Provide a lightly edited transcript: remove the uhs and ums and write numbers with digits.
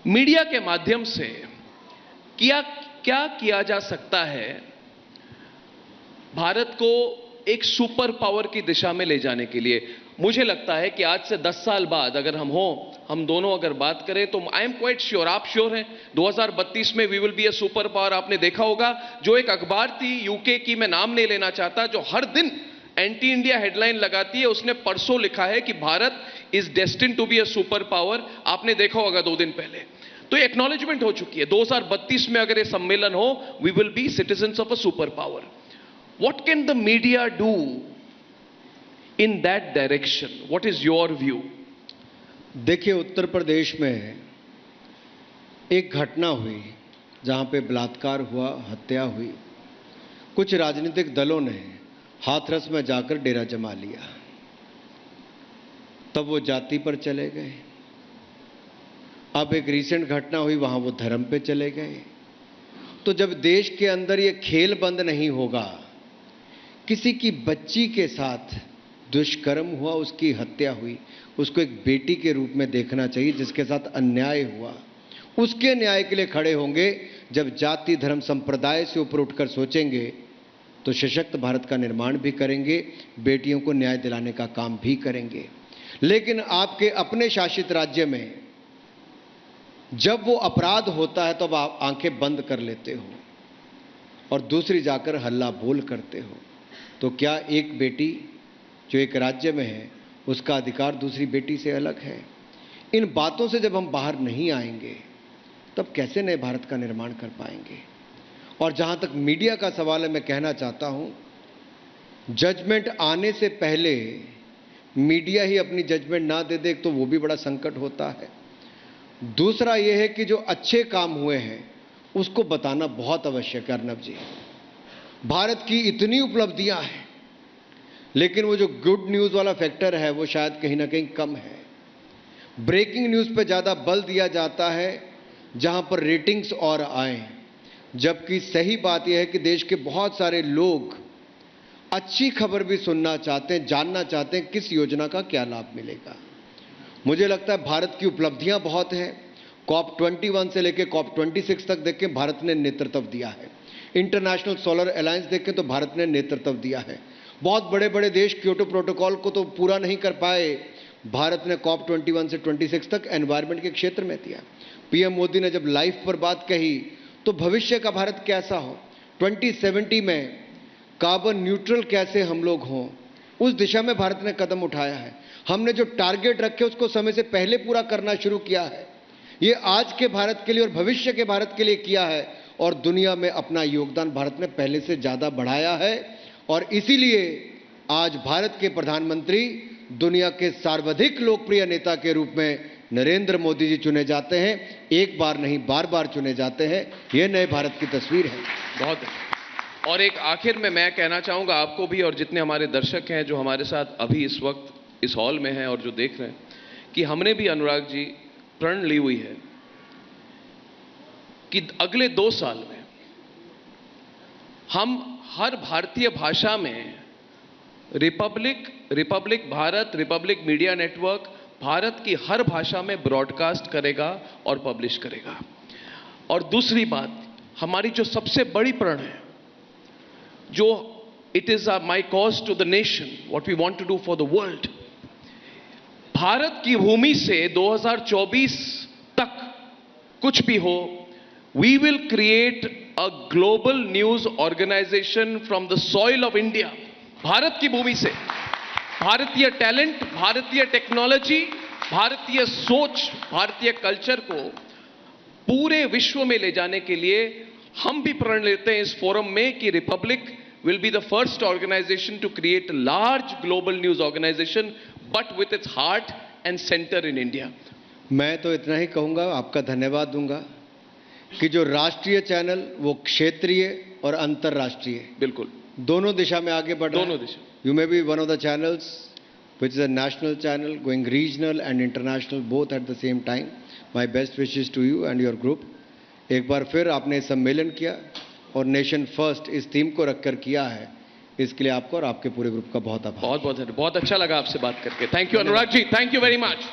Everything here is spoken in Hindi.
मीडिया के माध्यम से क्या किया जा सकता है भारत को एक सुपर पावर की दिशा में ले जाने के लिए। मुझे लगता है कि आज से 10 साल बाद अगर हम दोनों अगर बात करें तो आई एम क्वाइट श्योर, आप श्योर हैं 2032 में we will be a super power. आपने देखा होगा जो एक अखबार थी यूके की, मैं नाम नहीं लेना चाहता, जो हर दिन एंटी इंडिया हेडलाइन लगाती है, उसने परसों लिखा है कि Bharat is destined to be a super power. आपने देखा होगा 2 दिन पहले। तो ये एक्नॉलेजमेंट हो चुकी है 2032 में अगर ये सम्मेलन हो, we will be citizens of a super power. What can the media do in that direction? What is your view? देखिए, उत्तर प्रदेश में एक घटना हुई जहां पे बलात्कार हुआ, हत्या हुई। कुछ राजनीतिक दलों ने हाथरस में जाकर डेरा जमा लिया, तब वो जाति पर चले गए। अब एक रीसेंट घटना हुई, वहां वो धर्म पे चले गए। तो जब देश के अंदर ये खेल बंद नहीं होगा, किसी की बच्ची के साथ दुष्कर्म हुआ, उसकी हत्या हुई, उसको एक बेटी के रूप में देखना चाहिए जिसके साथ अन्याय हुआ। उसके न्याय के लिए खड़े होंगे। जब जाति धर्म संप्रदाय से ऊपर उठकर सोचेंगे तो सशक्त भारत का निर्माण भी करेंगे, बेटियों को न्याय दिलाने का काम भी करेंगे। लेकिन आपके अपने शासित राज्य में जब वो अपराध होता है तो आप आंखें बंद कर लेते हो और दूसरी जाकर हल्ला बोल करते हो। तो क्या एक बेटी जो एक राज्य में है उसका अधिकार दूसरी बेटी से अलग है? इन बातों से जब हम बाहर नहीं आएंगे तब कैसे नए भारत का निर्माण कर पाएंगे? और जहां तक मीडिया का सवाल है, मैं कहना चाहता हूं, जजमेंट आने से पहले मीडिया ही अपनी जजमेंट ना दे दे तो वो भी बड़ा संकट होता है। दूसरा यह है कि जो अच्छे काम हुए हैं उसको बताना बहुत आवश्यक है। अर्नब जी, भारत की इतनी उपलब्धियां हैं, लेकिन वो जो गुड न्यूज़ वाला फैक्टर है वो शायद कहीं ना कहीं कम है। ब्रेकिंग न्यूज़ पे ज़्यादा बल दिया जाता है जहां पर रेटिंग्स और आए, जबकि सही बात यह है कि देश के बहुत सारे लोग अच्छी खबर भी सुनना चाहते हैं, जानना चाहते हैं किस योजना का क्या लाभ मिलेगा। मुझे लगता है भारत की उपलब्धियां बहुत हैं। COP 21 से लेकर COP 26 तक देखें, भारत ने नेतृत्व दिया है। इंटरनेशनल सोलर अलायंस देखें तो भारत ने नेतृत्व दिया है। बहुत बड़े बड़े देश क्योटो प्रोटोकॉल को तो पूरा नहीं कर पाए, भारत ने COP 21 से 26 तक एनवायरनमेंट के क्षेत्र में दिया। पीएम मोदी ने जब लाइफ पर बात कही तो भविष्य का भारत कैसा हो, 2070 में कार्बन न्यूट्रल कैसे हम लोग हों, उस दिशा में भारत ने कदम उठाया है। हमने जो टारगेट रखे उसको समय से पहले पूरा करना शुरू किया है। ये आज के भारत के लिए और भविष्य के भारत के लिए किया है, और दुनिया में अपना योगदान भारत ने पहले से ज़्यादा बढ़ाया है। और इसीलिए आज भारत के प्रधानमंत्री दुनिया के सर्वाधिक लोकप्रिय नेता के रूप में नरेंद्र मोदी जी चुने जाते हैं। एक बार नहीं, बार बार चुने जाते हैं। यह नए भारत की तस्वीर है। बहुत। और एक आखिर में मैं कहना चाहूंगा आपको भी और जितने हमारे दर्शक हैं जो हमारे साथ अभी इस वक्त इस हॉल में हैं और जो देख रहे हैं, कि हमने भी अनुराग जी प्रण ली हुई है कि अगले 2 साल में हम हर भारतीय भाषा में Republic Bharat, Republic media network Bharat की हर भाषा में ब्रॉडकास्ट करेगा और पब्लिश करेगा। और दूसरी बात, हमारी जो सबसे बड़ी प्रण है, जो it is my cause to the nation, what we want to do for the world, Bharat की भूमि से 2024 तक कुछ भी हो, we will create a global news organization from the soil of India। Bharat की भूमि से भारतीय टैलेंट, भारतीय टेक्नोलॉजी, भारतीय सोच, भारतीय कल्चर को पूरे विश्व में ले जाने के लिए हम भी प्रण लेते हैं इस फोरम में कि Republic will be the first organization to create a large global news organization but with its heart and center in India। मैं तो इतना ही कहूंगा, आपका धन्यवाद दूंगा कि जो राष्ट्रीय चैनल वो क्षेत्रीय और अंतर्राष्ट्रीय बिल्कुल दोनों दिशा में आगे बढ़ रहा है। दोनों दिशा। You may be one of the channels which is a national channel going regional and international both at the same time। My best wishes to you and your group। एक बार फिर आपने सम्मेलन किया और नेशन फर्स्ट इस थीम को रखकर किया है, इसके लिए आपको और आपके पूरे ग्रुप का बहुत आभार। बहुत अच्छा लगा आपसे बात करके। Thank you Anurag ji, thank you very much.